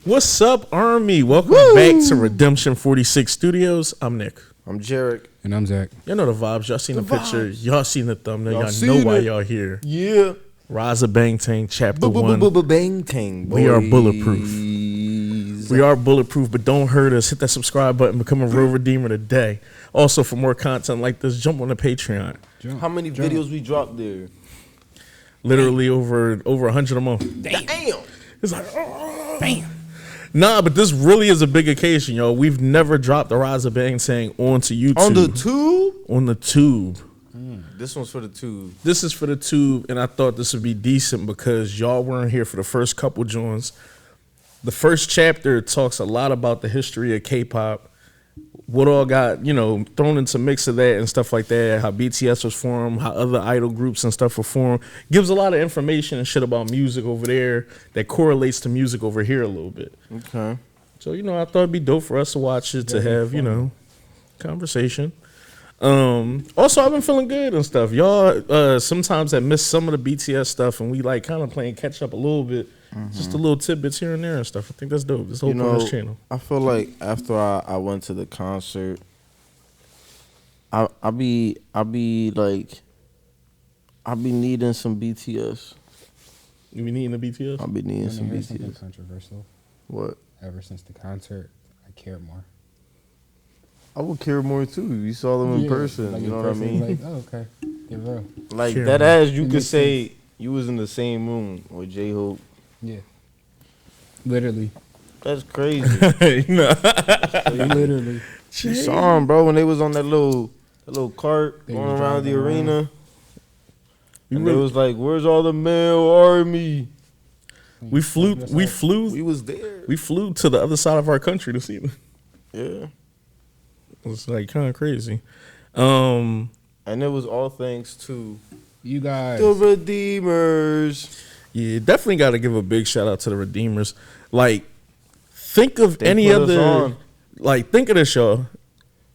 What's up, Army? Welcome back to Redemption 46 Studios. I'm Nick. I'm Jarek. And I'm Zach. Y'all know the vibes. Y'all seen the picture. Y'all seen the thumbnail. Y'all know why y'all here. Yeah. Rise of BANGTAN, Chapter 1. BANGTAN. We are bulletproof. We are bulletproof, but don't hurt us. Hit that subscribe button. Become a real redeemer today. Also, for more content like this, jump on the Patreon. How many videos we dropped there? Literally over 100 a month. Damn. It's like, oh. Bam. Nah, but this really is a big occasion, yo. We've never dropped the Rise of BANGTAN onto YouTube. On the tube? On the tube. This one's for the tube. This is for the tube, and I thought this would be decent because y'all weren't here for the first couple joints. The first chapter talks a lot about the history of K-pop, what all got, thrown into mix of that and stuff like that, how BTS was formed, how other idol groups and stuff were formed. Gives a lot of information and shit about music over there that correlates to music over here a little bit. Okay. So, I thought it'd be dope for us to watch it, to have, conversation. Also, I've been feeling good and stuff. Y'all sometimes I miss some of the BTS stuff, and we like kind of playing catch up a little bit. Just a little tidbits here and there and stuff. I think that's dope. This whole part of this channel. I feel like after I went to the concert, I be needing some BTS. You be needing the BTS? I be needing some BTS. Something controversial. What? Ever since the concert, I care more. I would care more too. You saw them in person. Like you know what I mean? Like, oh, okay. Get real. Like Care that more. ass, you could say you was in the same room with J-Hope. Yeah. Literally. That's crazy. Literally. You saw him, bro, when they was on that little cart They going was around the driving around. arena. And they was like, "Where's all the male army?" We flew We was there. We flew to the other side of our country to see them. Yeah. It's like kind of crazy. And it was all thanks to You guys. the Redeemers. Yeah, definitely got to give a big shout out to the Redeemers. Like, think of They any put us other, on. like, think of this, y'all.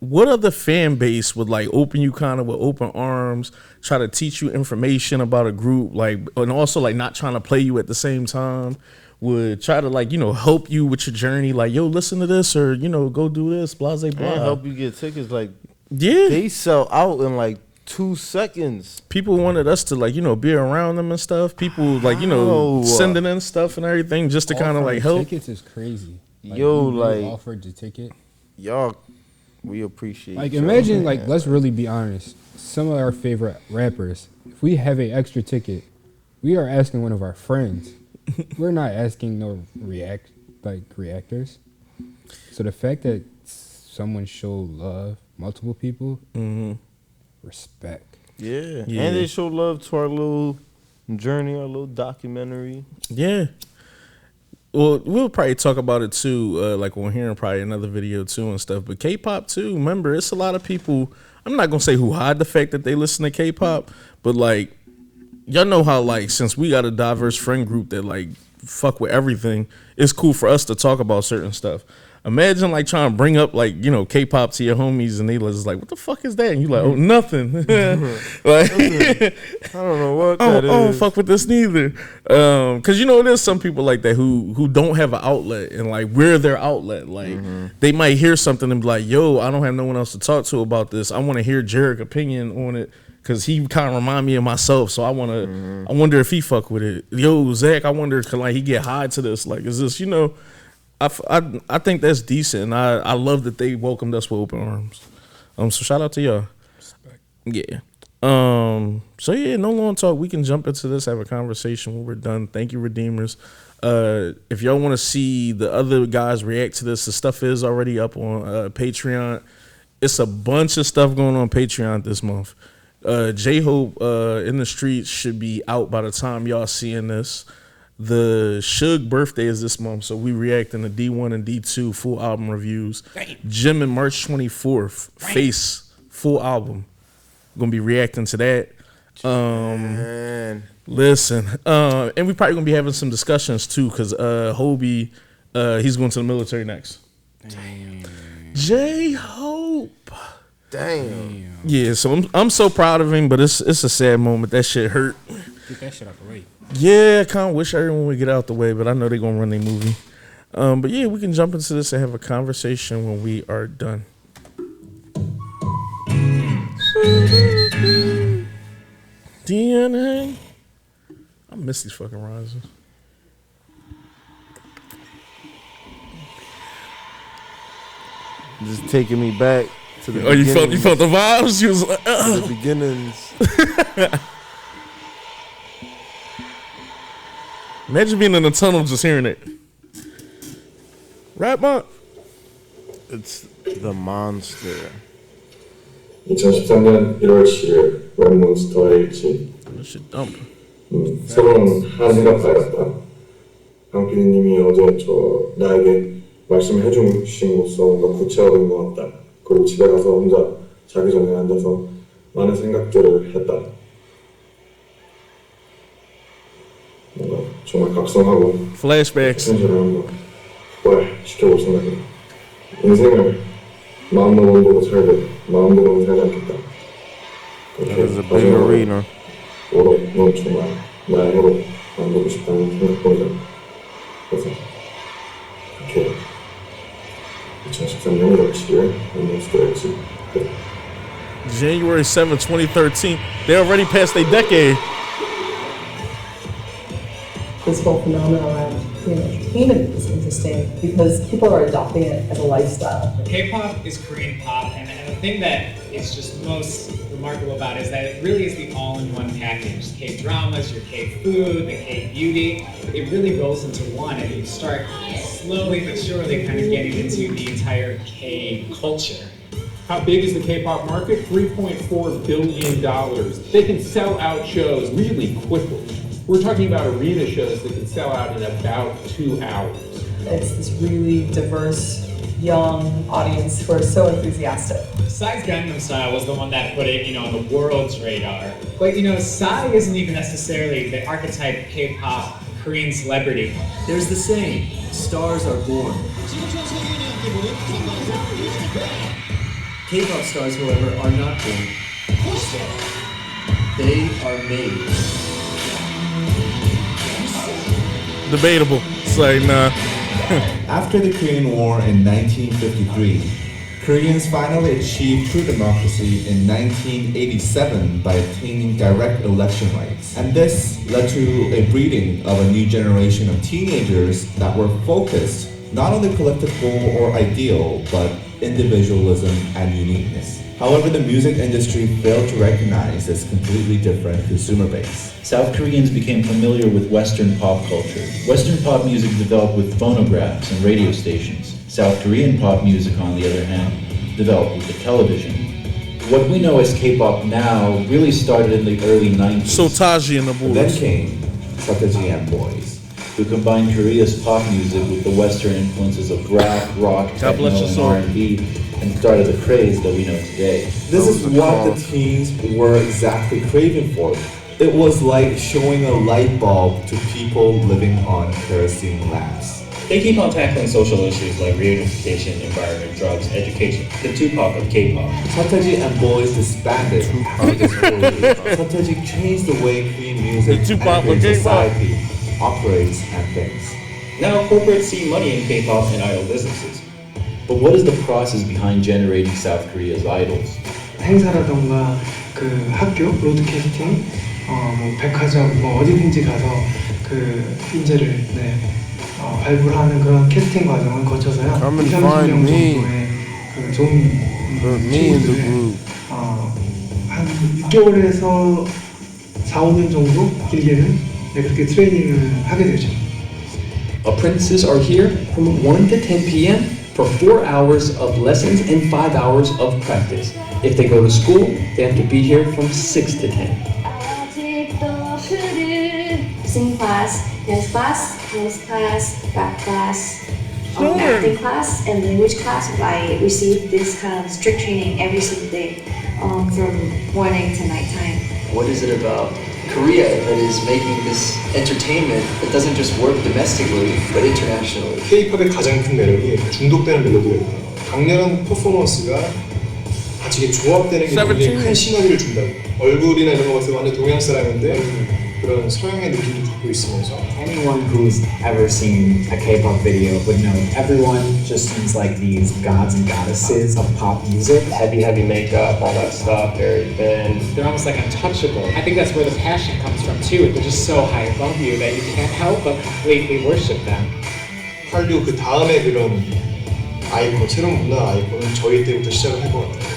What other fan base would like open you kind of with open arms, try to teach you information about a group, like, and also like not trying to play you at the same time, would try to like, help you with your journey, like, yo, listen to this, or, go do this, blah, blah, blah. And help you get tickets. Like, Yeah. they sell out in like 2 seconds. People wanted us to like, be around them and stuff. People like, How? sending in stuff and everything just to kind of like help. Tickets is crazy. Like, Yo, you really like- offered the ticket. Y'all, we appreciate Like, y'all. imagine, like, let's really be honest. Some of our favorite rappers, if we have an extra ticket, we are asking one of our friends. We're not asking no reactors. So the fact that someone showed love, multiple people, respect. Yeah. Yeah. And they show love to our little journey, our little documentary. Yeah. Well, we'll probably talk about it too, like on here and probably another video too and stuff. But K-pop too, remember, it's a lot of people, I'm not going to say who hide the fact that they listen to K-pop, but like, y'all know how like, since we got a diverse friend group that like fuck with everything, it's cool for us to talk about certain stuff. Imagine like trying to bring up like, K-pop to your homies and they just like, what the fuck is that? And you like, oh, nothing. Like, I don't know what I that is. don't fuck with this neither. Cause there's some people like that who don't have an outlet and like we're their outlet. Like they might hear something and be like, yo, I don't have no one else to talk to about this. I want to hear Jarek's opinion on it. Cause he kind of remind me of myself. So I wonder if he fuck with it. Yo, Zach, I wonder could like he get high to this? Like, is this, I think that's decent. And I love that they welcomed us with open arms. So shout out to y'all. Respect. Yeah. So yeah, no long talk. We can jump into this, have a conversation when we're done. Thank you, Redeemers. If y'all want to see the other guys react to this, the stuff is already up on Patreon. It's a bunch of stuff going on Patreon this month. J-Hope in the Streets should be out by the time y'all seeing this. The Suge birthday is this month, so we reacting to D1 and D2 full album reviews. Jim in March 24th, Face full album. Gonna be reacting to that. Man. Listen, and we probably gonna be having some discussions too, cause Hobie, he's going to the military next. Damn. J-Hope. Damn. Yeah, so I'm so proud of him, but it's a sad moment. That shit hurt. Get that shit out the way. Yeah, I kind of wish everyone would get out the way, but I know they're gonna run their movie. But yeah, we can jump into this and have a conversation when we are done. DNA. I miss these fucking rises. Just taking me back to the Oh, you felt the vibes? You was like, the beginnings. Imagine being in the tunnel just hearing it. Right, Mark? It's the monster. 2013년 1월 7일 웹몬스터의 일치. This shit dump. 새로운 한 해가 밝았다. 강 PD님이 어제 나에게 말씀해 주신 것서 뭔가 구체화된 것 같다. 그리고 집에 가서 혼자 자기 전에 앉아서 많은 생각들을 했다. 뭔가 정말 각성하고 Flashbacks. 현실을 한번 부활시켜볼 생각이다. 인생을 마음먹은 살되 마음대로는 살지 않겠다. It's a big arena. 오로 넌 정말 나의 해로 만들고 싶다는 생각보다 그래서 이렇게 2013년 1월 7일 웹몬스터였지. January 7th, 2013. They already passed their decade. This whole phenomenon around entertainment is interesting because people are adopting it as a lifestyle. K-pop is Korean pop, and the thing that is just most remarkable about it is that it really is the all-in-one package. K-dramas, your K-food, the K-beauty, it really rolls into one, and you start slowly but surely kind of getting into the entire K-culture. How big is the K-pop market? $3.4 billion. They can sell out shows really quickly. We're talking about arena shows that can sell out in about 2 hours. It's this really diverse, young audience who are so enthusiastic. Psy's Gangnam Style was the one that put it, on the world's radar. But, Psy isn't even necessarily the archetype K-pop Korean celebrity. There's the saying, stars are born. K-pop stars, however, are not born. They are made. Debatable. It's like, nah. After the Korean War in 1953, Koreans finally achieved true democracy in 1987 by obtaining direct election rights. And this led to a breeding of a new generation of teenagers that were focused not on the collective goal or ideal, but individualism and uniqueness. However, the music industry failed to recognize this completely different consumer base. South Koreans became familiar with Western pop culture. Western pop music developed with phonographs and radio stations. South Korean pop music, on the other hand, developed with the television. What we know as K-pop now really started in the early 90s. So Taji and the Then boys. came Sataji and Boys, who combined Korea's pop music with the Western influences of rap, rock, God techno, bless your and soul. R&B, and started the craze that we know today. This is what the teens were exactly craving for. It was like showing a light bulb to people living on kerosene lamps. They keep on tackling social issues like reunification, environment, drugs, education, the Tupac of K-pop. Sataji and Boys disbanded after this early. Sataji changed the way Korean music The Tupac and Korean of K-pop. society operates and thinks. Now corporates see money in K-pop and idol businesses. But what is the process behind generating South Korea's idols? 행사라던가 그 학교 브로드캐스팅, 백화점 어디든지 가서 그 인재를 발굴하는 그런 캐스팅 과정을 거쳐서요. Come and find me. 그 좋은 Put me in the group. 한 6개월에서 4-5년 정도 길게는 그렇게 트레이닝을 하게 되죠. Apprentices are here from 1 to 10 p.m. for 4 hours of lessons and 5 hours of practice. If they go to school, they have to be here from 6 to 10. Singing class, dance class, dance class, rap class, acting class, and language class. I receive this kind of strict training every single day, from morning to nighttime. What is it about Korea that is making this entertainment that doesn't just work domestically, but internationally? K-팝의 가장 큰 매력이 중독되는 멜로디가 있다. 강렬한 퍼포먼스가 같이 조합되는 게 굉장히 큰 시너지를 준다고. 얼굴이나 이런 거 봤을 때 완전 동양 사람인데 그런 서양의 느낌도 갖고 있으면서 Anyone who's ever seen a K-pop video would know everyone just seems like these gods and goddesses of pop music. Heavy makeup, all that stuff, very thin. They're almost like untouchable. I think that's where the passion comes from too. They're just so high above you that you can't help but completely worship them. 한류 그 다음에 그런 아이콘, 새로운 문화 아이콘은 저희 때부터 시작을 한 것 같아요.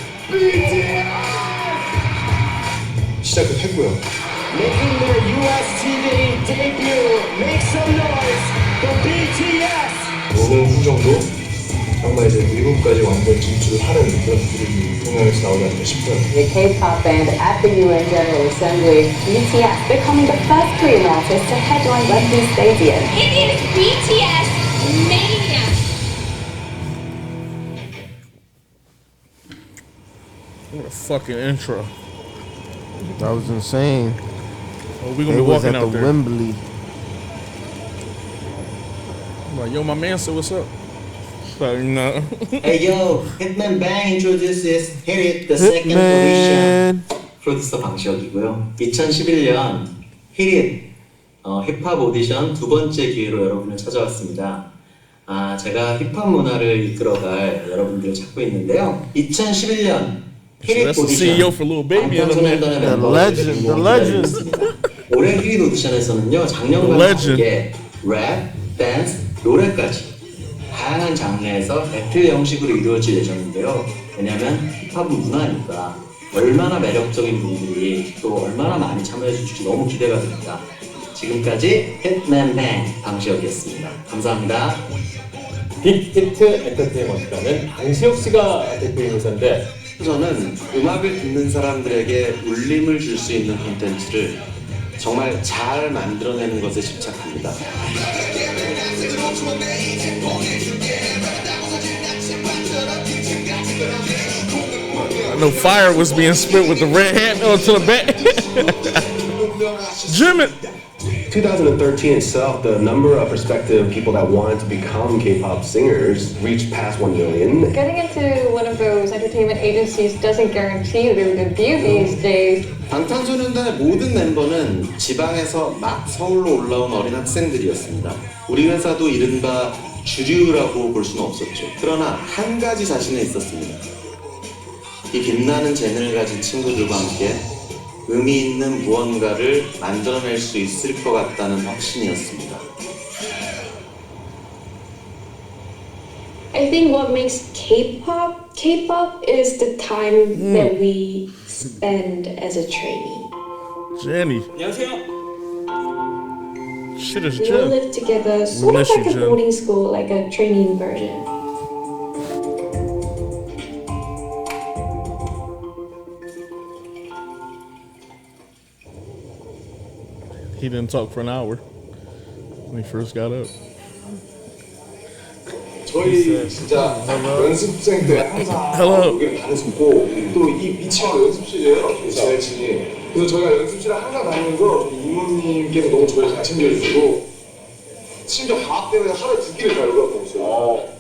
시작을 했고요. Making their US TV debut, make some noise for BTS! 오는 후정도 정말 이제 미국까지 완전 진출을 하는 그런 그림이 동양에서 나오지 않을까 싶어요. The K-pop band at the UN General Assembly, BTS, becoming the first Korean artist to headline Wembley Stadium. It is BTS Mania! What a fucking intro. That was insane. Oh, we gonna They be was walking at out the there. Wembley. I'm like, yo, my man said, what's up? So, you know. Hey yo, Hitman Bang introduces Hit It, the second edition. 프로듀서 방시혁이고요. 2011년 Hit It 힙합 오디션 두 번째 기회로 여러분을 찾아왔습니다. 제가 힙합 문화를 이끌어갈 여러분들을 찾고 있는데요. 2011년 Hit It 오디션 방탄소년단의 멤버들이 모집했습니다. 올해 Hit It 오디션에서는요, 작년과 다르게 랩, 댄스, 노래까지 다양한 장르에서 배틀 형식으로 이루어질 예정인데요. 왜냐면 힙합은 문화니까 얼마나 매력적인 분들이 또 얼마나 많이 참여해 주실지 너무 기대가 됩니다. 지금까지 hitman bang 방시혁이었습니다. 감사합니다. 빅히트 엔터테인먼트라는 방시혁 씨가 대표인 회사인데, 저는 음악을 듣는 사람들에게 울림을 줄 수 있는 콘텐츠를 정말 잘 만들어내는 것에 집착합니다. I know fire was being spit with the red hat onto the back. Jim it. 2013 itself, the number of prospective people that wanted to become K-pop singers reached past 1 million. Getting into one of those entertainment agencies doesn't guarantee that they're going to be these days. 방탄소년단의 모든 멤버는 지방에서 막 서울로 올라온 어린 학생들이었습니다. 우리 회사도 이른바 주류라고 볼 수는 없었죠. 그러나 한 가지 자신은 있었습니다. 이 빛나는 재능을 가진 친구들과 함께 의미 있는 무언가를 만들어낼 수 있을 것 같다는 확신이었습니다. I think what makes K-pop is the time that we spend as a trainee. Jenny. 안녕하세요. Shit is We all Jen. live together, sort of like a boarding school, like a training version. He didn't talk for an hour when he first got up. 저희 진짜 연습생 때 항상 여기를 다녔었고 또 이 위치가 연습실이에요. 지내친이. 그래서 저희가 연습실을 항상 다니면서 이모님께서 너무 저를 잘 챙겨주시고 심지어 방학 때문에 하루에 2끼를 다 연락하고 있어요.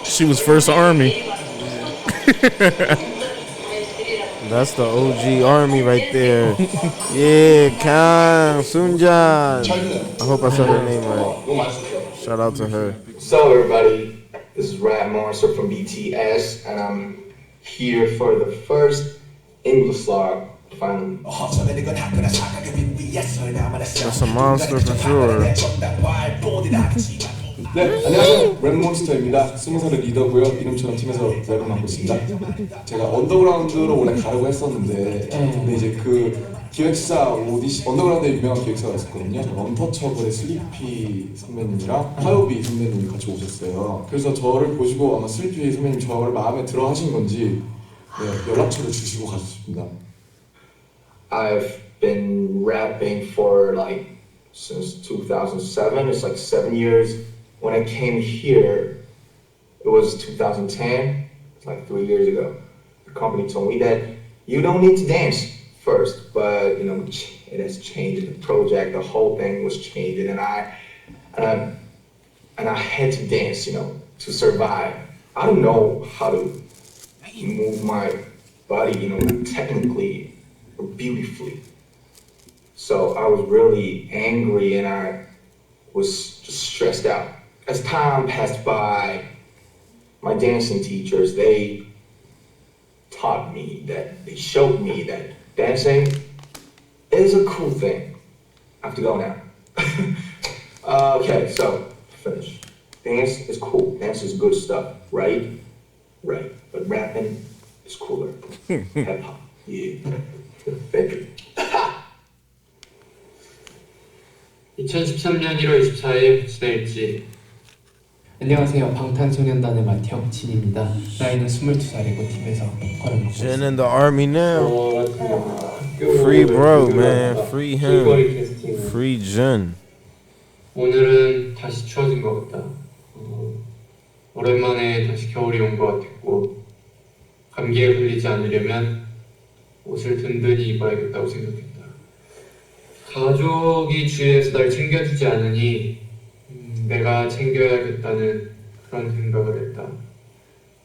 She was first army. That's the OG army right there. Yeah, Kang, Sunjan. I hope I said her name right. Shout out to her. So everybody, this is Rap Monster from BTS, and I'm here for the first English song. Finally. That's a monster for sure. 네, 안녕하세요. 랩몬스터입니다. 20살의 리더고요. 이름처럼 팀에서 랩을 맡고 있습니다. 제가 언더그라운드로 원래 가려고 했었는데 근데 이제 그 기획사 오디션, 언더그라운드에 유명한 기획사가 있었거든요. 언터처블의 슬리피 선배님이랑 하요비 선배님이 같이 오셨어요. 그래서 저를 보시고 아마 슬리피 선배님 저를 마음에 들어 하신 건지 연락처를 주시고 가셨습니다. I've been rapping for like since 2007. It's like 7 years. When I came here, it was 2010. It's like 3 years ago. The company told me that you don't need to dance first, but you know it has changed. The project, the whole thing was changing, and I had to dance, you know, to survive. I don't know how to move my body, technically or beautifully. So I was really angry and I was just stressed out. As time passed by, my dancing teachers, they taught me they showed me that dancing is a cool thing. I have to go now. Okay, so finish. Dance is cool. Dance is good stuff, right? Right. But rapping is cooler. Hip hop. Yeah. Thank you. 2013년 1월 24일 지내일지. 안녕하세요. 방탄소년단의 마티형 진입니다. 나이는 22살이고 팀에서 걸음 맡고 Jen in the army now. Free bro, man. Free him. Free Jen. 오늘은 다시 추워진 것 같다. 오랜만에 다시 겨울이 온 것 같았고 감기에 걸리지 않으려면 옷을 든든히 입어야겠다고 생각했다. 가족이 주위에서 날 챙겨주지 않으니 내가 챙겨야겠다는 그런 생각을 했다.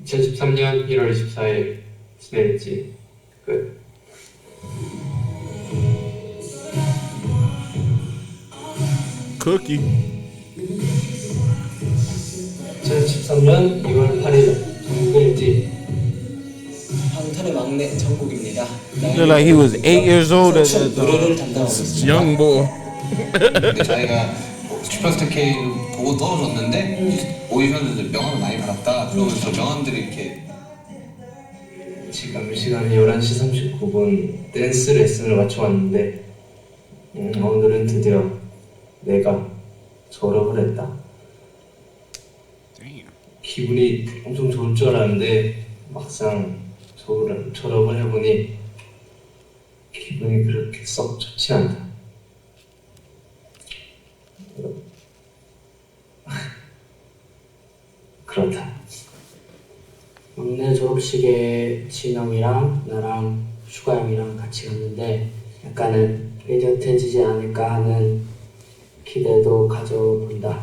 2013년 1월 24일 지내일지 끝. Cookie. 2013년 2월 8일 정국일지. 방탄의 막내 정국입니다. Looked like he was 8 years old at that 노래를 time. 담당하고 있습니다. Young boy. 근데 저희가 슈퍼스타 K 보고 떨어졌는데 오디션에서 명함을 많이 받았다. 그러면서 명함들이 이렇게 지금 시간이 11시 39분 댄스 레슨을 마쳐 왔는데 오늘은 드디어 내가 졸업을 했다. 기분이 엄청 좋을 줄 알았는데 막상 졸업을 해보니 기분이 그렇게 썩 좋지 않다. 그렇다. 막내 졸업식에 진영이랑 나랑 슈가 형이랑 같이 갔는데 약간은 의젓해지지 않을까 하는 기대도 가져본다.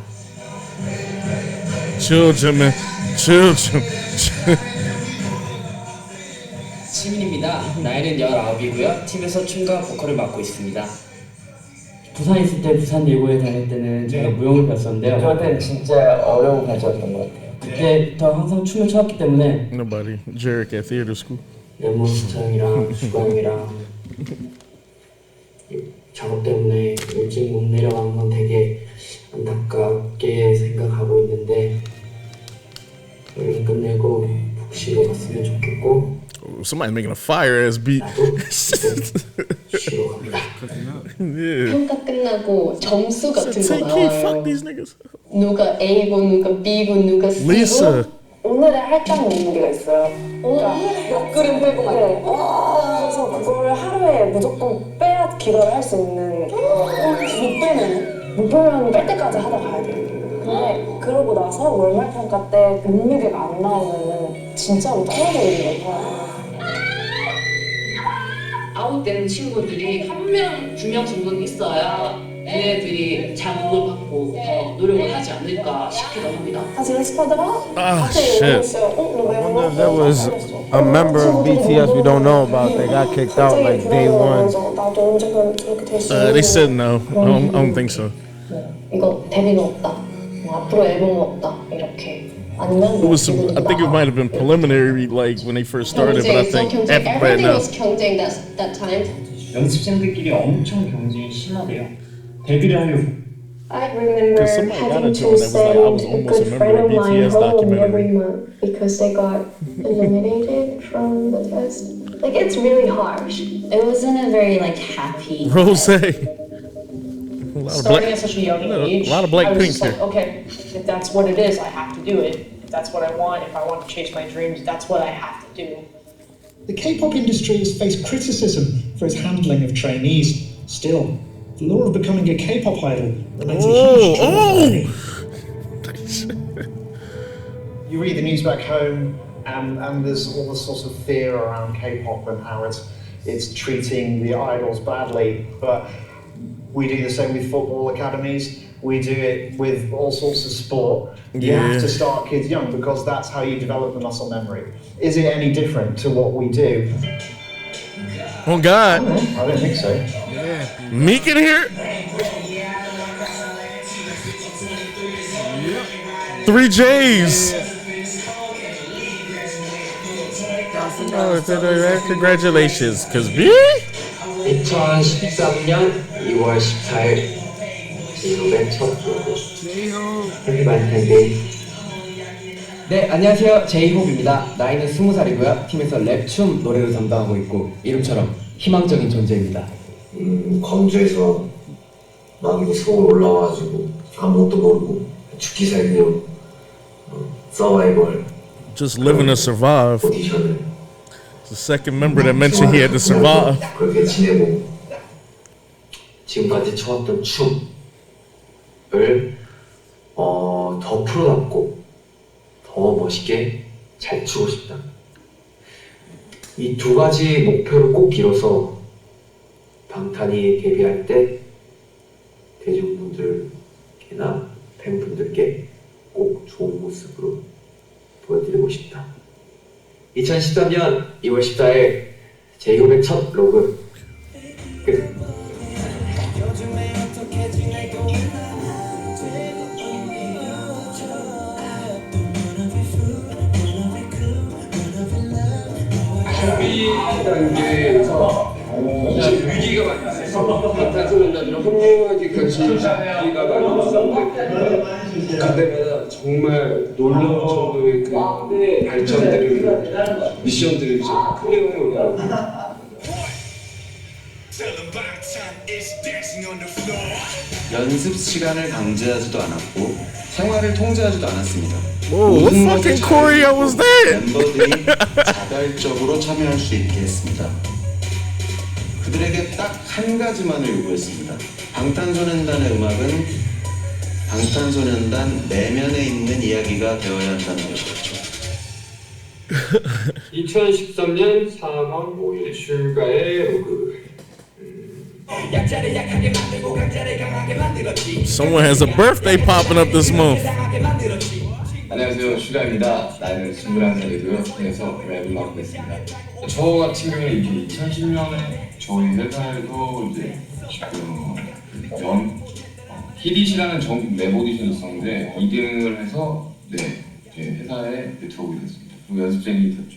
Chill, Jimmy. Chill, Jim. 시민입니다. 나이는 19이고요. 팀에서 춤과 보컬을 맡고 있습니다. 부산에 있을 때 부산 예고에 다닐 때는 제가 무용을 배웠었는데요. 저한테는 진짜 어려운 과제였던 것 같아요. 그때부터 항상 춤을 춰왔기 때문에 Nobody. Jarek at theater school. 레몬스터 형이랑 슈가 형이랑 작업 때문에 일찍 못 내려간 건 되게 안타깝게 생각하고 있는데 여행 끝내고 푹 쉬고 갔으면 좋겠고. Somebody making a fire ass beat. Yeah. 평가 끝나고 점수 같은 거 나와요. Niggas. 누가 A고 누가 B고 누가 C고. Lisa. 오늘의 할당 메모리가 있어요. 오늘 몇 그림 빼고 말이에요. 그래서 그걸 하루에 무조건 빼야 기도를 할 수 있는. 못 빼면 뺄 때까지 하다 가야 돼요. 근데 그러고 나서 월말 평가 때 몸무게가 안 나오면은 진짜로 떨어져있는 거예요. 아웃되는 친구들이 한 명, 두 명 정도는 있어야 얘네들이 자극을 받고 더 노력을 하지 않을까 싶기도 합니다. 같이 연습하다가 shit. I wonder if there was a member of BTS we don't know about that got kicked out like day one. 나도 언젠간 저렇게 될 수 있는. They said no. I don't think so. 이거 데뷔는 없다. 앞으로 앨범은 없다. 이렇게. 아니면 It was some, I think it might have been preliminary, like when they first started, but I think after that everything now. was 경쟁 that time. 연습생들끼리 엄청 경쟁이 심하대요. 데뷔를 하려고. I remember having to send a good friend of mine home every month because they got eliminated from the test. Like it's really harsh. It wasn't a very like happy. Rose. Starting at such a young age, a lot of black I was pink just like, here. okay, if that's what it is, I have to do it. If that's what I want, if I want to chase my dreams, that's what I have to do. The K-pop industry has faced criticism for its handling of trainees. Still, the lure of becoming a K-pop idol remains a huge draw. You read the news back home, and there's all this sort of fear around K-pop and how it's treating the idols badly. But We do the same with football academies. We do it with all sorts of sport. You Yeah. have to start kids young because that's how you develop the muscle memory. Is it any different to what we do? Oh God. I don't think so. Yeah. Meek in here? 3 J's. Oh, congratulations, cause me? 2013년 2월 14일 제이홉의 첫 로고 해피 발렌타인 데이. 네, 안녕하세요. 제이홉입니다. 나이는 20살이고요. 팀에서 랩, 춤, 노래를 담당하고 있고 이름처럼 희망적인 존재입니다. 광주에서 막 서울 올라와가지고 아무것도 모르고 죽기 살기로 서바이벌 Just living to survive. 오디션을 The second member that mentioned he had to survive. 그렇게 지내고 지금까지 쳐왔던 춤을 더 프로답고 더 멋있게 잘 추고 싶다. 이 두 가지 목표를 꼭 이뤄서 방탄이 데뷔할 때 대중분들께나 팬분들께 꼭 좋은 모습으로 보여드리고 싶다. 2013년 2월 14일 제이홉의 첫 로그 끝. 준비 단계에서 위기가 많이 있었어. 방탄소년단으로 합류하기까지 위기가 많이 있었는데 그때마다 정말 놀라운 정도의 그 발전들을 미션들을 이제 클리어해 오더라고요. 연습 시간을 강제하지도 않았고 생활을 통제하지도 않았습니다. Whoa, what fucking choreo was that? 멤버들이 자발적으로 참여할 수 있게 했습니다. 그들에게 딱 한 가지만을 요구했습니다. 방탄소년단의 음악은 방탄소년단 내면에 있는 이야기가 되어야 한다는 것이었죠. 2013년 4월 5일 슈가의 로그. Someone has a birthday popping up this month. 안녕하세요, 슈가입니다. 나이는 21살이고요. 팀에서 랩을 맡고 있습니다. 저 같은 경우는 이제 2010년에 저희 회사에서 이제 히릿이라는 전국 랩 오디션이 있었는데 2등을 해서 네, 회사에 들어오게 됐습니다. 그리고 연습생이 됐죠.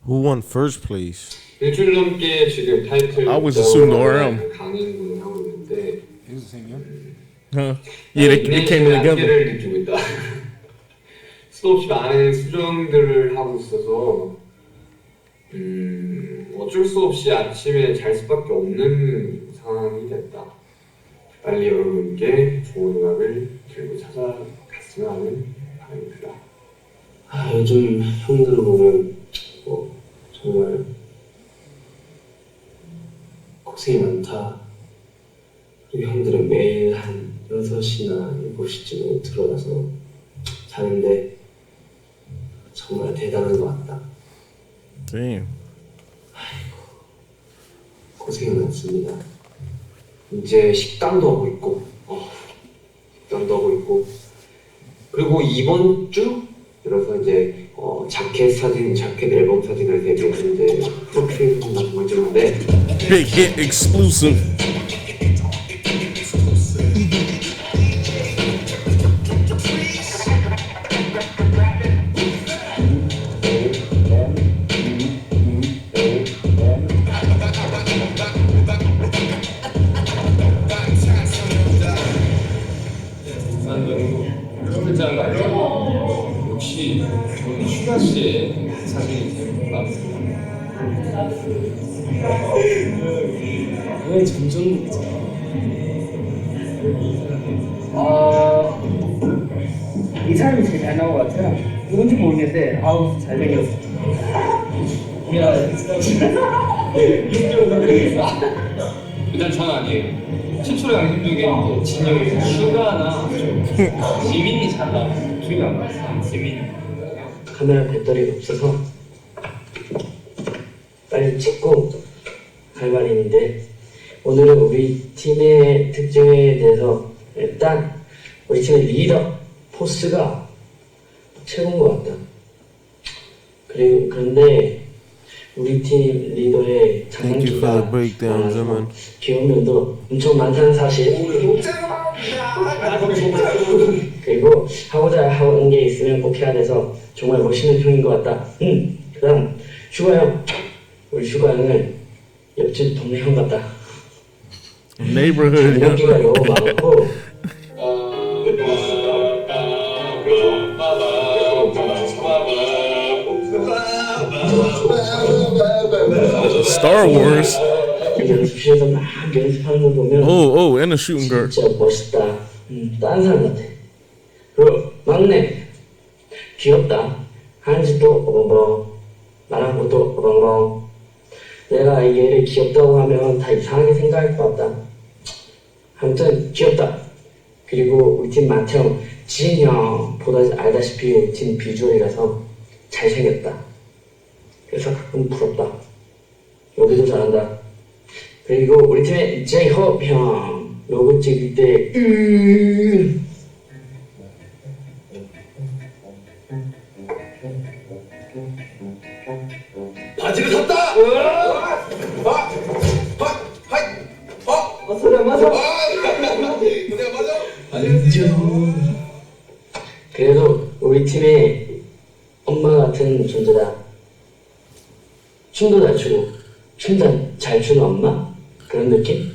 Who won first place? 일주일 넘게 지금 타이틀 I was assuming RM. 강행군을 하고 있는데 Huh? Yeah, they came together. 한계를 느끼고 있다. 수없이 많은 수정들을 하고 있어서 어쩔 수 없이 아침에 잘 수밖에 없는 상황이 됐다. 빨리 여러분께 좋은 음악을 들고 찾아갔으면 하는 바람입니다. 요즘 형들을 보면 정말 고생이 많다. 그리고 형들은 매일 한 6시나 7시쯤에 들어가서 자는데 정말 대단한 것 같다. Damn. 고생이 많습니다. 이제 식당도 하고 있고 그리고 이번 주 들어서 이제 자켓 앨범 사진을 데뷔했는데 프로필 정말 좋은데 Big hit exclusive. 역시 저는 슈가 씨의 사진이 제일 마음에 왜 점점 이 사람이 제일 잘 나온 것 같아요. 누군지 모르겠는데 아우 잘생겼어. 일단 저는 아니에요. 최초로 양심 중에 진영이 슈가나 지민이 잘 나와. 기억이 안 나. 지민이. 카메라 배터리가 없어서 빨리 찍고 갈 말이 있는데 오늘은 우리 팀의 특징에 대해서 일단 우리 팀의 리더 포스가 최고인 것 같다. 그리고 그런데 우리 팀 리더의 장난기가 많아서 귀여운 면도 엄청 많다는 사실. 그리고 하고자 하는 게 있으면 꼭 해야 돼서 정말 멋있는 형인 것 같다. 그다음 슈가 형. 우리 슈가 형은 옆집 동네 형 같다. Neighborhood. 장난기가 너무 많고. Star Wars. 연습실에서 막 연습하는 거 보면 Oh, and a shooting guard. 진짜 멋있다. 다른 사람 같아. 그리고 막내 귀엽다. 하는 짓도 어벙벙, 말하는 것도 어벙벙. 내가 얘를 귀엽다고 하면 다 이상하게 생각할 것 같다. 아무튼 귀엽다. 그리고 우리 팀 마태형, 지인이 형보다 알다시피 우리 팀 비주얼이라서 잘생겼다. 그래서 가끔 부럽다. 여기도 잘한다. 그리고 우리 팀의 제이홉 형 로고 찍을 때 바지를 샀다! 소리야 맞아. 그래 맞아. 그래도 우리 팀의 엄마 같은 존재다. 춤도 잘 추고 춤도 잘 추는 엄마? 그런 느낌?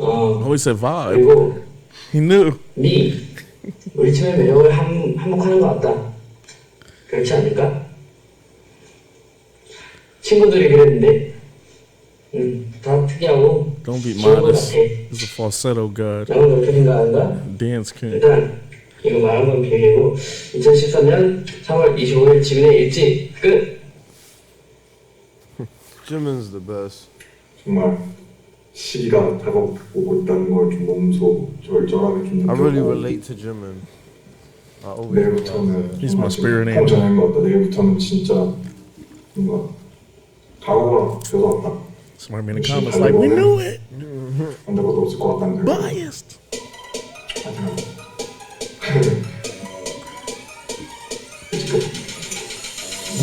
Always said vibe. 그리고 He knew. 우리 팀의 매력을 한몫하는 것 같다. 그렇지 않을까? 친구들이 그랬는데 다 특이하고 Don't be 귀여운 것 modest. 같아. He's a falsetto god. 나는 그렇게 생각한다. Dance king. 일단 이거 말한 건 비밀이고 2014년 3월 25일 지금의 일지 끝. Jimin's the best. 정말 시기가 다가오고 있다는 걸 좀 몸소 절절하게 좀 I really 느꼈고 relate to Jimin. 내일부터는 He's my spirit animal. 공전인 것 같다. 내일부터는 진짜 뭔가 각오가 되어서 왔다. Somebody in the comments like, we knew it. 안 될 것도 없을 것 같다는 생각. Biased.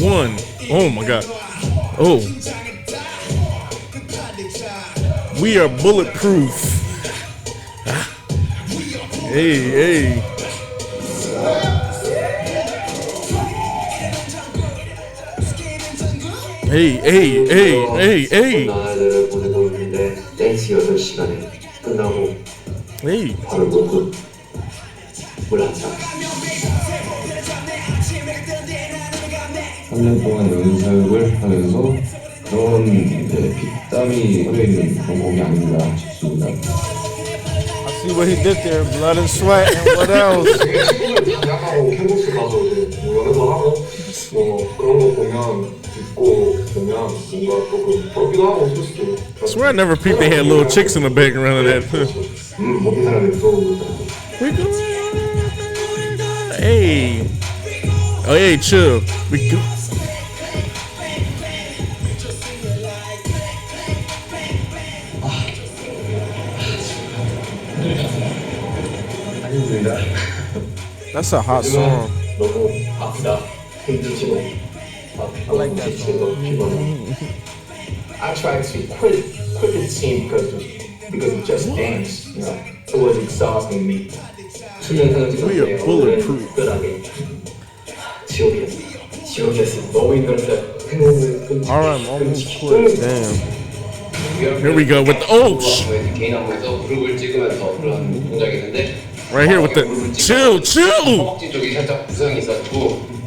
One. Oh my God. Oh. We are bulletproof. Hey. Hey. 나날들을 보내고 있는데 댄스 8시간에 끝나고 바로 먹고 몰랐다. 3년 동안 연습을 하면서 그런 이제 핏땀이 흐르는 그런 곡이 아닌가 싶습니다. I see what he did there. Blood and sweat and what else? 야하고 캠퍼스 가서 이제 뭐 연애도 하고 뭐 그런 거 보면 듣고 보면 뭔가 또 부럽기도 하고 그랬어. I swear I never peeped they had little chicks in the background of that. 모든 사람이 또 Hey. Oh, hey, chill. We go. That's a hot song. 너무 아프다. 힘들지고 I like that song. I tried to quit the team because of just dance. You know, it was exhausting me. We are bulletproof. 특별하게 지옥이었어. 너무 힘들었어요. Alright, almost quit. Damn. Here we go with the 개인 안무에서 무릎을 찍으면서 그런 동작이 있는데 right here with the chill. 허벅지 쪽이 살짝 부상이 있어가지고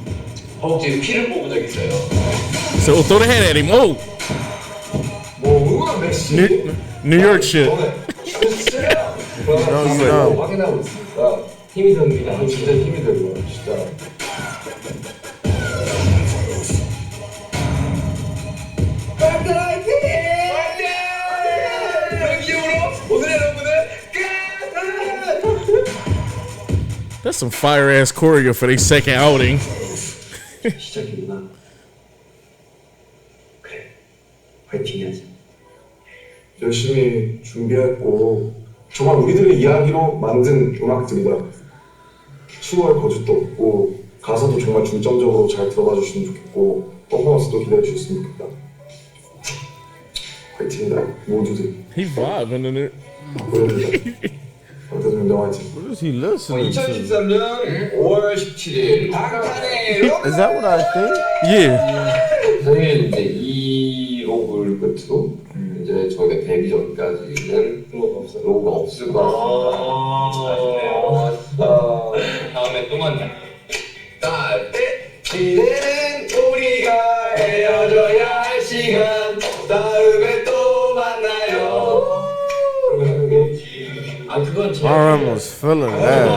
허벅지에 피를 뽑은 적이 있어요. So throw the hat at him. Oh. New York shit. 확인하고 있으니까 힘이 듭니다. 진짜 힘이 들고 진짜. That's some fire ass choreo for their second outing. 시작이구나. 그래, 화이팅 해야지. 열심히 준비했고 정말 우리들의 이야기로 만든 음악들이다. 추월 거짓도 없고 가사도 정말 중점적으로 잘 들어봐 주시면 좋겠고 퍼포먼스도 기대해 주셨으면 좋겠다. 화이팅이다 모두들. He vibing in it. What is he listening to? 2013년 5월 17일 방탄의 Is that what I think? Yeah. 사실 이제 이 록을 끝으로 이제 저희가 데뷔 전까지는 로고가 없을 것 같습니다. 다음에 또 만나. 이제는 우리가 헤어져야 할 시간. 다음에 또 만나요. 아 그건 제. RM was feeling that.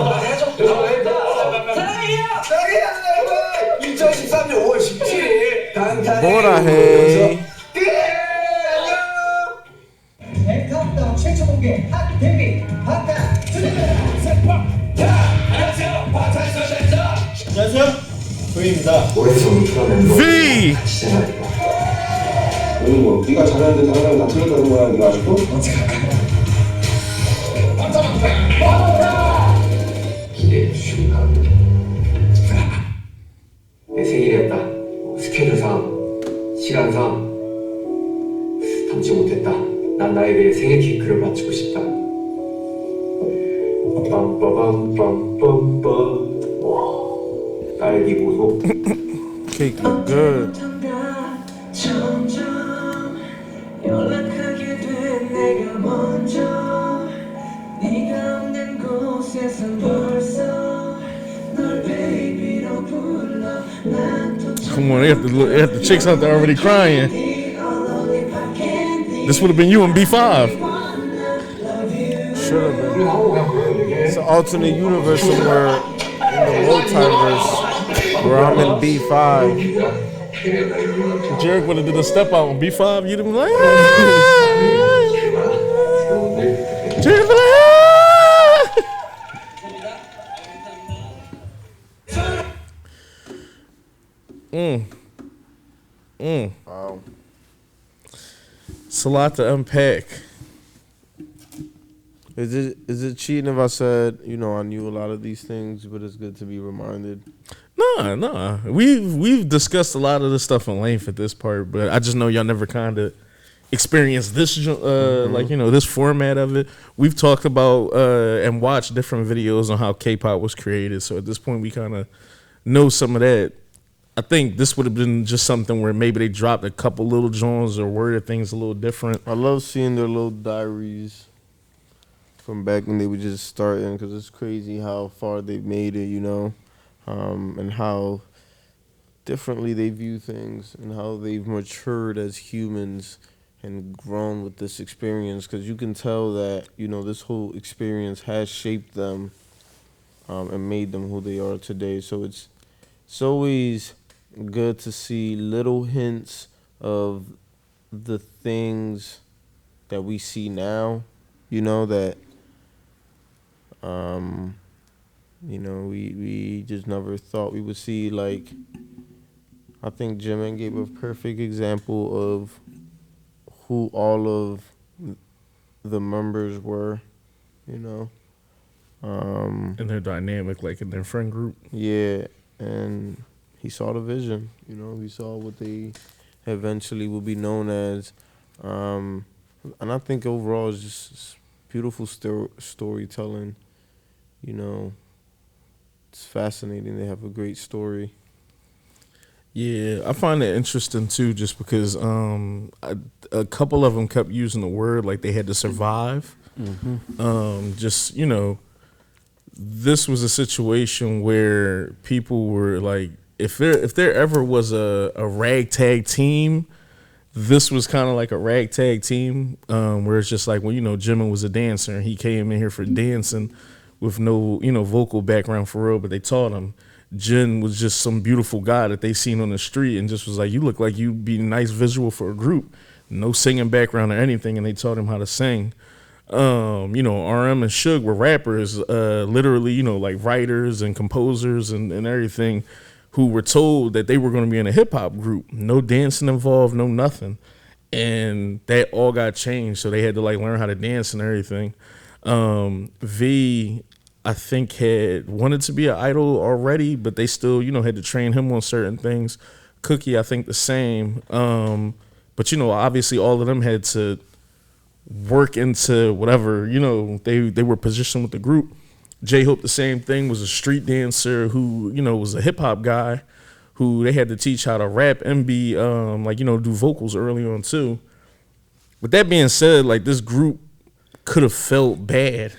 사랑해요. 2013년 5월 17일 뭐라 해? 뱅카운트다운 최초 공개 핫 데뷔 방탄 안녕하세요. 방탄소년단. 안녕하세요. V입니다. V. 오늘 뭐 네가 잘하는데 다른 사람 다 틀렸다는 거야 네가 아직도? 기대해 주시기 바랍니다. 내 생일이었다. 스케줄상, 시간상 담지 못했다. 난 나에 대해 생일 케이크를 바치고 싶다. 빰빠밤빰빰빰. 와, 딸기 보소. Cake look good. 점점 연락하게 된 내가 먼저 네가 없는 곳에선 벌써 널 베이비로 불러 Come on, they got the chicks out there already crying. This would have been you in B5. Should have been. It's an alternate universe somewhere in the multiverse where I'm in B5. Jarek would have did a step out on B5. You'd have been like, Jarek would be like, Wow. It's a lot to unpack. Is it cheating if I said, you know, I knew a lot of these things, but it's good to be reminded? Nah. We've discussed a lot of this stuff in length at this part, but I just know y'all never kind of experienced this, like, you know, this format of it. We've talked about and watched different videos on how K-pop was created, so at this point we kind of know some of that. I think this would have been just something where maybe they dropped a couple little joints or worded things a little different. I love seeing their little diaries from back when they were just starting, because it's crazy how far they've made it, you know, and how differently they view things and how they've matured as humans and grown with this experience, because you can tell that, you know, this whole experience has shaped them and made them who they are today. So it's always good to see little hints of the things that we see now, you know, that you know, we just never thought we would see. Like, I think Jimin gave a perfect example of who all of the members were, you know. And their dynamic, like in their friend group. Yeah, and he saw the vision, you know. He saw what they eventually will be known as. And I think overall it's just beautiful storytelling, you know. It's fascinating. They have a great story. Yeah, I find it interesting too, just because a couple of them kept using the word like they had to survive. Just, you know, this was a situation where people were like, if there ever was a ragtag team, this was kind of like a ragtag team, where it's just like, well, you know, Jimin was a dancer and he came in here for dancing with no, you know, vocal background for real, but they taught him. Jin was just some beautiful guy that they seen on the street and just was like, you look like you'd be a nice visual for a group. No singing background or anything, and they taught him how to sing. You know, RM and Suge were rappers, literally, you know, like writers and composers and everything, who were told that they were going to be in a hip hop group. No dancing involved, no nothing. and that all got changed. So they had to like learn how to dance and everything. V, I think, had wanted to be an idol already, but they still, had to train him on certain things. Cookie, I think the same. But obviously all of them had to work into whatever, they were positioned with the group. J-Hope, the same thing, was a street dancer who, was a hip hop guy who they had to teach how to rap and be, do vocals early on too. With that being said, like, this group could have felt bad.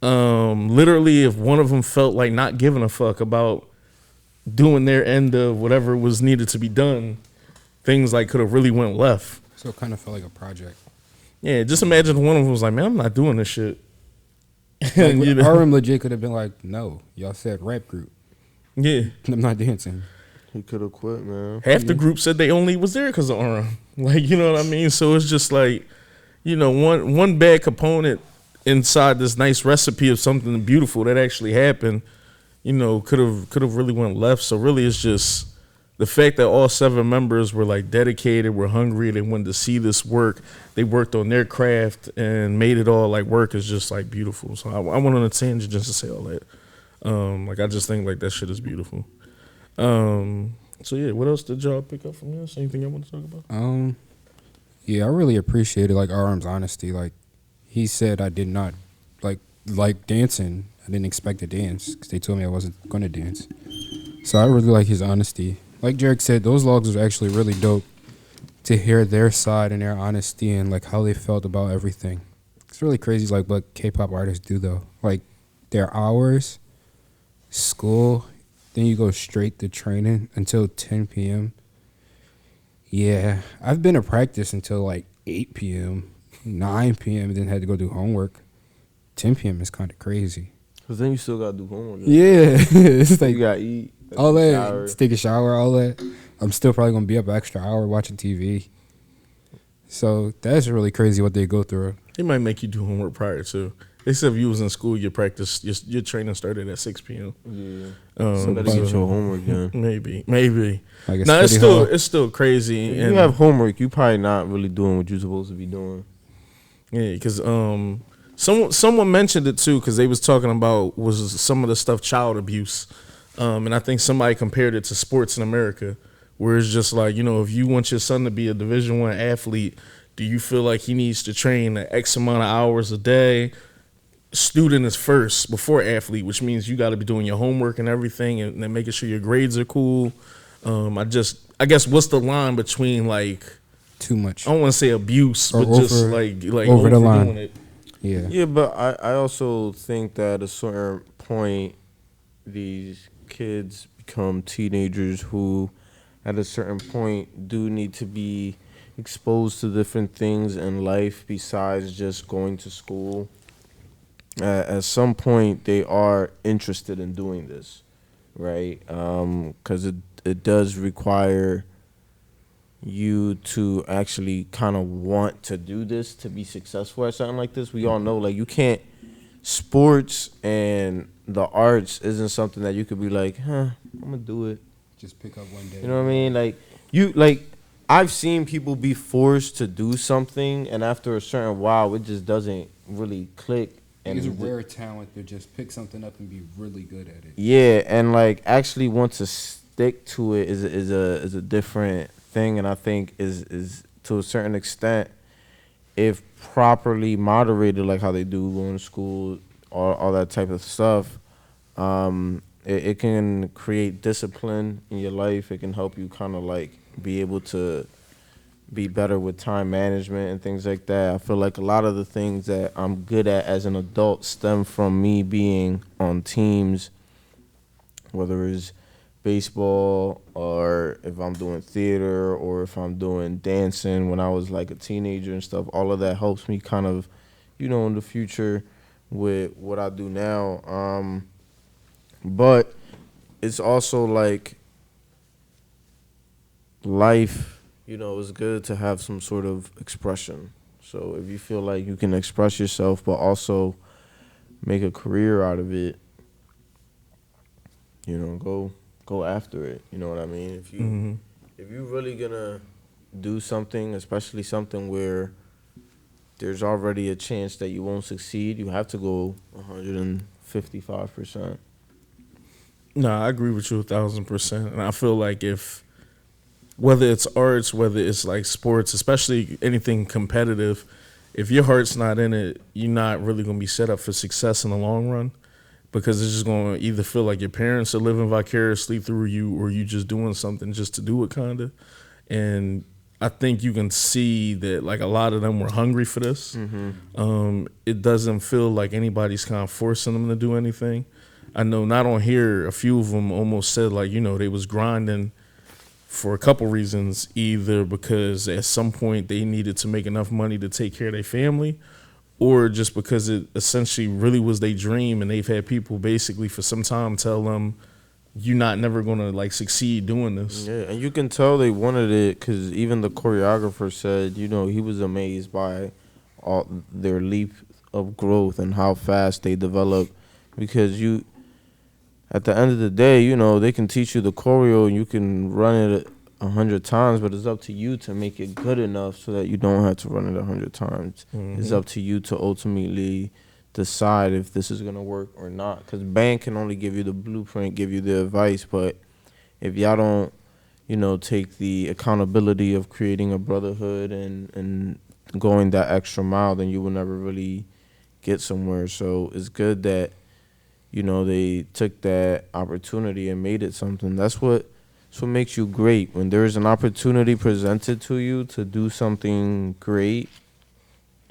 Literally, if one of them felt like not giving a fuck about doing their end of whatever was needed to be done, things like could have really went left. So it kind of felt like a project. Yeah, just imagine one of them was like, man, I'm not doing this shit. Like, RM legit could have been like, no, y'all said rap group. Yeah. I'm not dancing. He could have quit, man. Half the group said they only was there because of RM. Like, you know what I mean? So it's just like, one bad component inside this nice recipe of something beautiful that actually happened, could have really went left. So really it's just the fact that all 7 members were like dedicated, were hungry, they wanted to see this work. They worked on their craft and made it all like work is just like beautiful. So I went on a tangent just to say all that. I just think like that shit is beautiful. So yeah, what else did y'all pick up from this? Anything y'all want to talk about? Yeah, I really appreciated like RM's honesty. Like, he said I did not like dancing. I didn't expect to dance because they told me I wasn't going to dance. So I really like his honesty. Like Jarek said, those logs was actually really dope to hear their side and their honesty and like how they felt about everything. It's really crazy like what K-pop artists do though. Like their hours, school, then you go straight to training until 10 p.m. Yeah, I've been to practice until like 8 p.m., 9 p.m., and then had to go do homework. 10 p.m. is kind of crazy. Because then you still got to do homework. Yeah. It's like you got to eat. All that, take a shower, all that. I'm still probably going to be up an extra hour watching TV. So that's really crazy what they go through. They might make you do homework prior to. They said if you was in school, your practice, your training started at 6 p.m. Yeah. So better get your homework done. Maybe. No, it's still crazy. If you have homework, you probably not really doing what you're supposed to be doing. Yeah, because someone mentioned it too, because they was talking about was some of the stuff child abuse. And I think somebody compared it to sports in America, where it's just like, if you want your son to be a Division I athlete, do you feel like he needs to train an X amount of hours a day? Student is first before athlete, which means you got to be doing your homework and everything and then making sure your grades are cool. I guess what's the line between like too much? I don't want to say abuse, or but over, just like over the line. It. Yeah, but I also think that at a certain point, these kids become teenagers who, at a certain point, do need to be exposed to different things in life besides just going to school. At some point, they are interested in doing this, right? Because it does require you to actually kind of want to do this to be successful at something like this. We all know, like, you can't, sports and the arts isn't something that you could be like, I'm gonna do it. Just pick up one day. You know what I mean? I've seen people be forced to do something, and after a certain while, it just doesn't really click. It's a rare talent to just pick something up and be really good at it. Yeah, and like actually want to stick to it is a different thing, and I think is to a certain extent, if properly moderated, like how they do going to school, all that type of stuff, it can create discipline in your life. It can help you kind of like be able to be better with time management and things like that. I feel like a lot of the things that I'm good at as an adult stem from me being on teams, whether it's baseball or if I'm doing theater or if I'm doing dancing when I was like a teenager and stuff. All of that helps me kind of, in the future with what I do now. But it's also like life, it's good to have some sort of expression. So if you feel like you can express yourself but also make a career out of it, go after it. You know what I mean? If you really gonna do something, especially something where there's already a chance that you won't succeed, you have to go 155%. No, I agree with you 1,000%. And I feel like whether it's arts, whether it's like sports, especially anything competitive, if your heart's not in it, you're not really going to be set up for success in the long run, because it's just going to either feel like your parents are living vicariously through you, or you just doing something just to do it, kind of. And I think you can see that like a lot of them were hungry for this. It doesn't feel like anybody's kind of forcing them to do anything. I know not on here, a few of them almost said like, they was grinding for a couple reasons, either because at some point they needed to make enough money to take care of their family, or just because it essentially really was their dream, and they've had people basically for some time tell them, you're not never going to like succeed doing this. Yeah, and you can tell they wanted it, because even the choreographer said, he was amazed by all their leap of growth and how fast they develop, because at the end of the day, they can teach you the choreo and you can run it 100 times, but it's up to you to make it good enough so that you don't have to run it 100 times. It's up to you to ultimately decide if this is going to work or not, because band can only give you the blueprint, give you the advice, but if y'all don't, take the accountability of creating a brotherhood and going that extra mile, then you will never really get somewhere. So it's good that they took that opportunity and made it something. That's what makes you great. When there is an opportunity presented to you to do something great,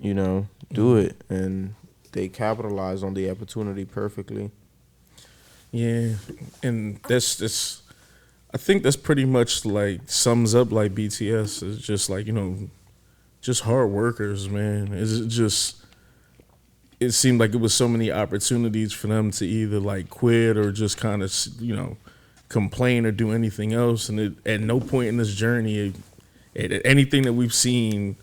do it. And they capitalize on the opportunity perfectly. Yeah, and that's I think that's pretty much like sums up like BTS. It's just like, just hard workers, man. It seemed like it was so many opportunities for them to either like quit or just kind of, complain or do anything else. And at no point in this journey, at anything that we've seen,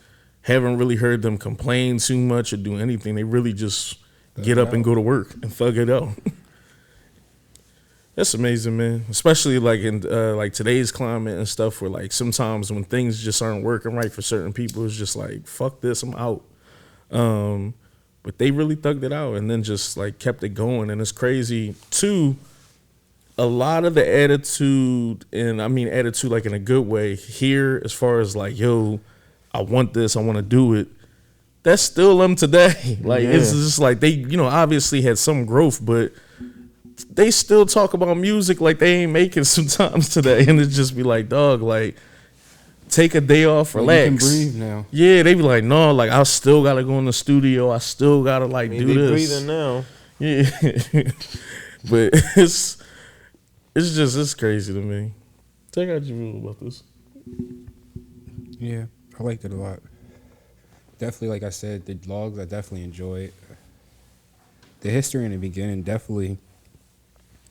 haven't really heard them complain too much or do anything. They really just get up and go to work and thug it out. That's amazing, man. Especially like in like today's climate and stuff, where like sometimes when things just aren't working right for certain people, it's just like, fuck this, I'm out. But they really thugged it out and then just like kept it going. And it's crazy too. A lot of the attitude, and I mean attitude like in a good way here, as far as like, yo, I want this, I want to do it. That's still them today. Like, It's just like they, obviously had some growth, but they still talk about music like they ain't making sometimes today. And it's just be like, dog, like, take a day off, relax. You can breathe now. Yeah, they be like, no, like I still gotta go in the studio. I still gotta like do they this. Breathing now. Yeah, but it's crazy to me. Take out your rule about this. Yeah, I liked it a lot. Definitely, like I said, the logs I definitely enjoyed. The history in the beginning definitely.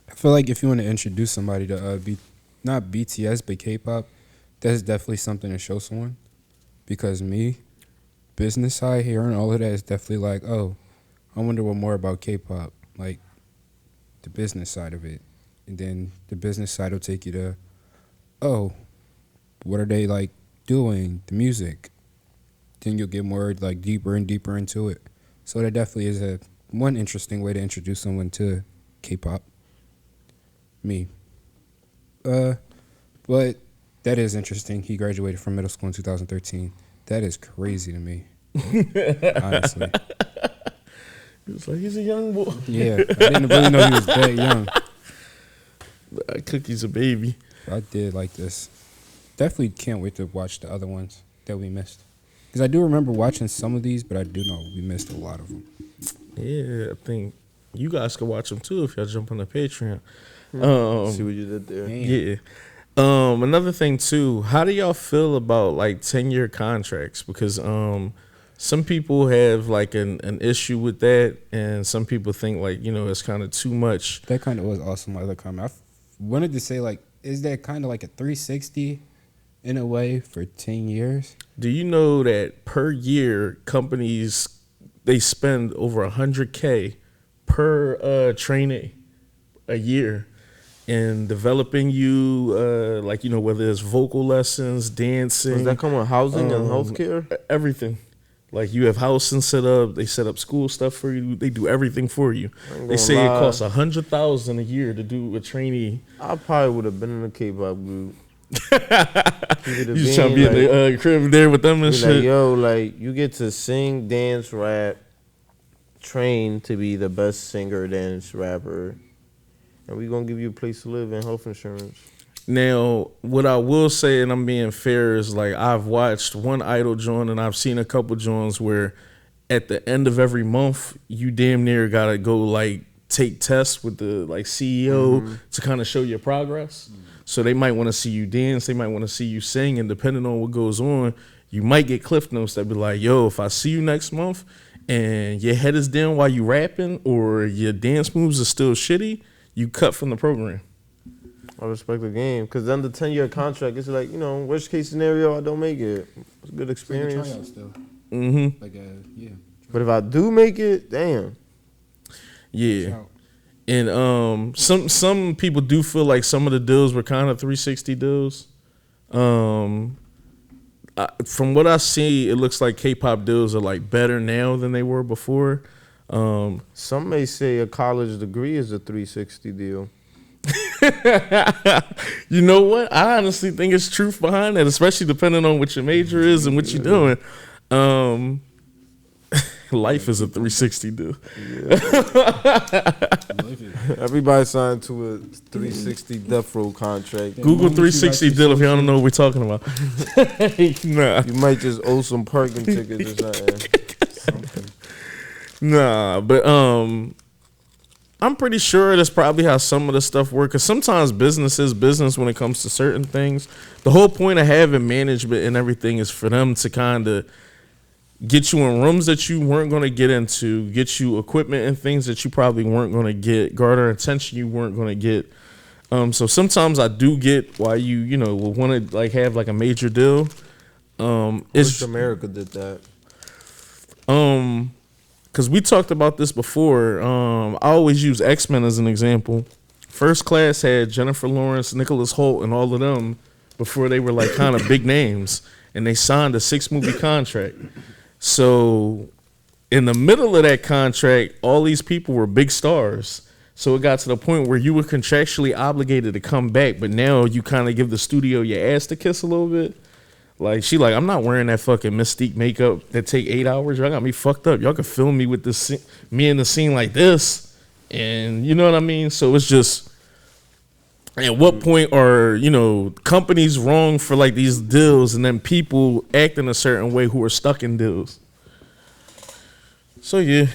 I feel like if you want to introduce somebody to not BTS but K-pop, that's definitely something to show someone. Because me, business side here and all of that is definitely like, oh, I wonder what more about K-pop, like the business side of it. And then the business side will take you to, oh, what are they like doing, the music. Then you'll get more like deeper and deeper into it. So that definitely is one interesting way to introduce someone to K-pop. Me. But that is interesting. He graduated from middle school in 2013. That is crazy to me. Honestly. It's like he's a young boy. Yeah, I didn't really know he was that young. Cookie's a baby. I did like this. Definitely can't wait to watch the other ones that we missed. Because I do remember watching some of these, but I do know we missed a lot of them. Yeah, I think you guys could watch them too if y'all jump on the Patreon. See what you did there. Yeah. Another thing too, how do y'all feel about like 10-year contracts? Because some people have like an issue with that, and some people think like, it's kind of too much. That kind of was awesome. My other comment. I wanted to say like, is that kind of like a 360 in a way for 10 years? Do you know that per year companies, they spend over $100K per trainee a year? in developing you, like, you know, whether it's vocal lessons, dancing. Does that come with housing and healthcare? Everything. Like, you have housing set up, they set up school stuff for you, they do everything for you. They say it costs $100,000 a year to do a trainee. I probably would have been in a K-pop group. You just trying to be in the crib there with them and shit. Like, yo, like, you get to sing, dance, rap, train to be the best singer, dance, rapper, and we gonna give you a place to live and health insurance. Now, what I will say, and I'm being fair, is like I've watched one Idol joint and I've seen a couple joints where at the end of every month, you damn near gotta go like take tests with the like CEO to kind of show your progress. So they might want to see you dance, they might want to see you sing, and depending on what goes on, you might get cliff notes that be like, yo, if I see you next month and your head is down while you rapping or your dance moves are still shitty, you cut from the program. I respect the game, because then the 10-year contract, it's like, you know, worst case scenario, I don't make it. It's a good experience. Like a tryout still. Mm-hmm. Like yeah. But if I do make it, damn. Yeah. And some people do feel like some of the deals were kind of 360 deals. From what I see, it looks like K-pop deals are like better now than they were before. Some may say a college degree is a 360 deal. You know what? I honestly think it's truth behind that, especially depending on what your major is and what you're doing. Life is a 360 deal. Everybody signed to a 360 death row contract. Google 360 deal if y'all don't know what we're talking about. Nah. You might just owe some parking tickets or something. Nah, but I'm pretty sure that's probably how some of the stuff works. Because sometimes business is business when it comes to certain things. The whole point of having management and everything is for them to kind of get you in rooms that you weren't going to get into, get you equipment and things that you probably weren't going to get, garner attention you weren't going to get. So sometimes I do get why you know, will want to like have like a major deal. Wish America did that. Because we talked about this before. I always use X-Men as an example. First Class had Jennifer Lawrence, Nicholas Hoult, and all of them before they were like kind of big names, and they signed a 6-movie contract. So in the middle of that contract, all these people were big stars. So it got to the point where you were contractually obligated to come back, but now you kind of give the studio your ass to kiss a little bit. Like, she like, I'm not wearing that fucking Mystique makeup that take 8 hours. Y'all got me fucked up. Y'all can film me with this, me in the scene like this. And you know what I mean? So it's just, at what point are, you know, companies wrong for like these deals and then people act in a certain way who are stuck in deals? So yeah.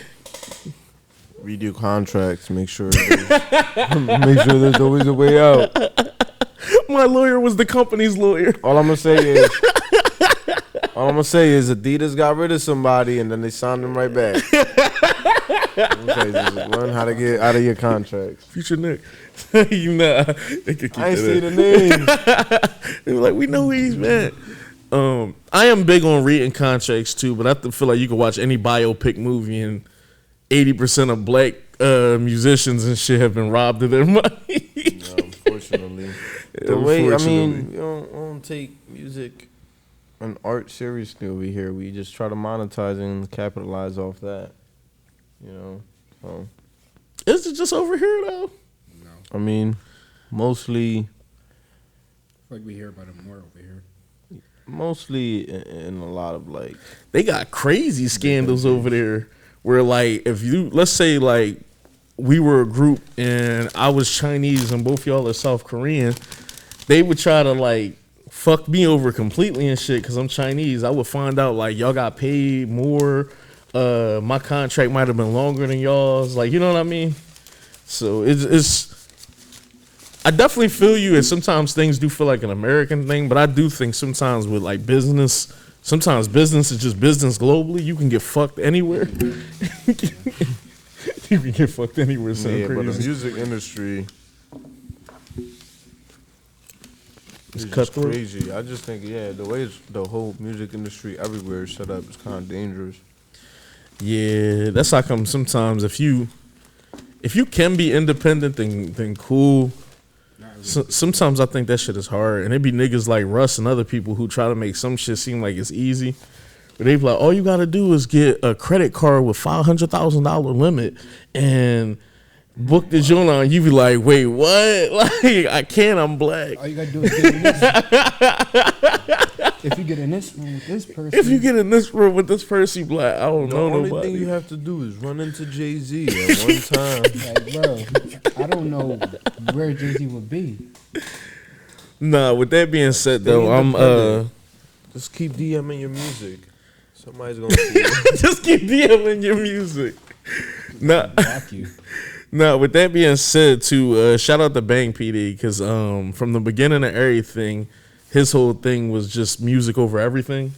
Read your contracts. Make sure there's always a way out. My lawyer was the company's lawyer. All I'm gonna say is Adidas got rid of somebody and then they signed them right back. Okay, just learn how to get out of your contracts. Future Nick. You know, they could keep I ain't see the names. They were like, we know who he's met. I am big on reading contracts too, but I feel like you can watch any biopic movie and 80% of black musicians and shit have been robbed of their money. No, unfortunately. The way, I mean, we don't take music and art seriously over here. We just try to monetize and capitalize off that. You know? So. Is it just over here though? No. I mean, mostly. Like we hear about it more over here. Mostly in a lot of like. They got crazy scandals over there where like, if you, let's say like we were a group and I was Chinese and both y'all are South Korean, they would try to like fuck me over completely and shit because I'm Chinese. I would find out like y'all got paid more. My contract might have been longer than y'all's. Like, you know what I mean? So it's I definitely feel you, and sometimes things do feel like an American thing, but I do think sometimes with like business, sometimes business is just business globally. You can get fucked anywhere. You can get fucked anywhere. So yeah, crazy. But the music industry it's just crazy. I just think, yeah, the way the whole music industry everywhere is set up is kind of dangerous. Yeah, that's how come sometimes if you can be independent, then cool. Sometimes I think that shit is hard, and it be niggas like Russ and other people who try to make some shit seem like it's easy. But they be like, all you gotta do is get a credit card with $500,000 limit and book the joint on. You be like, wait, what? Like, I can't. I'm black. All you gotta do is get in this. If you get in this room with this person. If you get in this room with this person, you be like, I don't know nobody. The only thing you have to do is run into Jay-Z at one time. Like, bro, I don't know where Jay-Z would be. Nah, with that being said, though, I'm just keep DMing your music. Somebody's gonna see it. Just keep DMing your music. Nah. Nah, with that being said, too, shout out to Bang PD, because from the beginning of everything, his whole thing was just music over everything.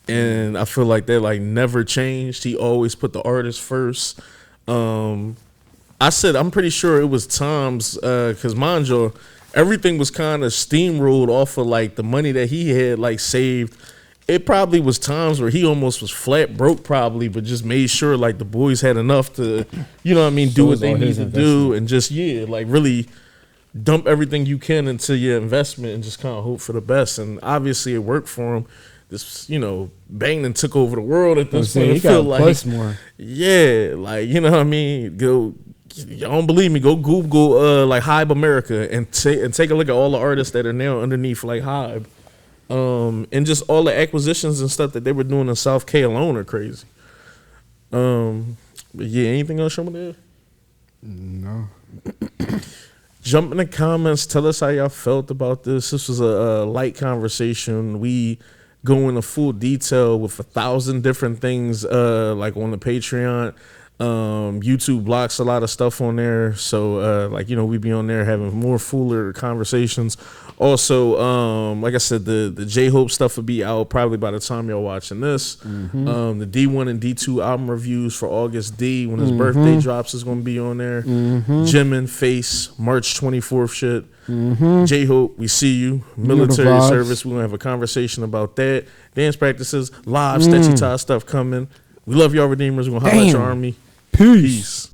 And I feel like that like never changed. He always put the artist first. I said, I'm pretty sure it was times, because Manjo, everything was kind of steamrolled off of like the money that he had like saved. It probably was times where he almost was flat broke probably, but just made sure like the boys had enough to, you know what I mean, do what they need to do and just, like really dump everything you can into your investment and just kind of hope for the best. And obviously it worked for him. This, Bangtan took over the world at this point. He got plus more. Yeah, like, you know what I mean? Y'all don't believe me, go Google like Hybe America and take a look at all the artists that are now underneath like Hybe. And just all the acquisitions and stuff that they were doing in South K alone are crazy. But yeah, anything else you want to add? No. Jump in the comments. Tell us how y'all felt about this. This was a light conversation. We go into full detail with 1,000 different things, like on the Patreon. YouTube blocks a lot of stuff on there, so we be on there having more fuller conversations. Also, like I said, the J-Hope stuff will be out probably by the time y'all watching this. Mm-hmm. The D1 and D2 album reviews for August D when his birthday drops is going to be on there. Jimin Face March 24th shit. J-Hope, we see you. Military service, we're going to have a conversation about that. Dance practices, live, Stetchy Tie stuff coming. We love y'all, Redeemers. We're going to holler at your army. Peace.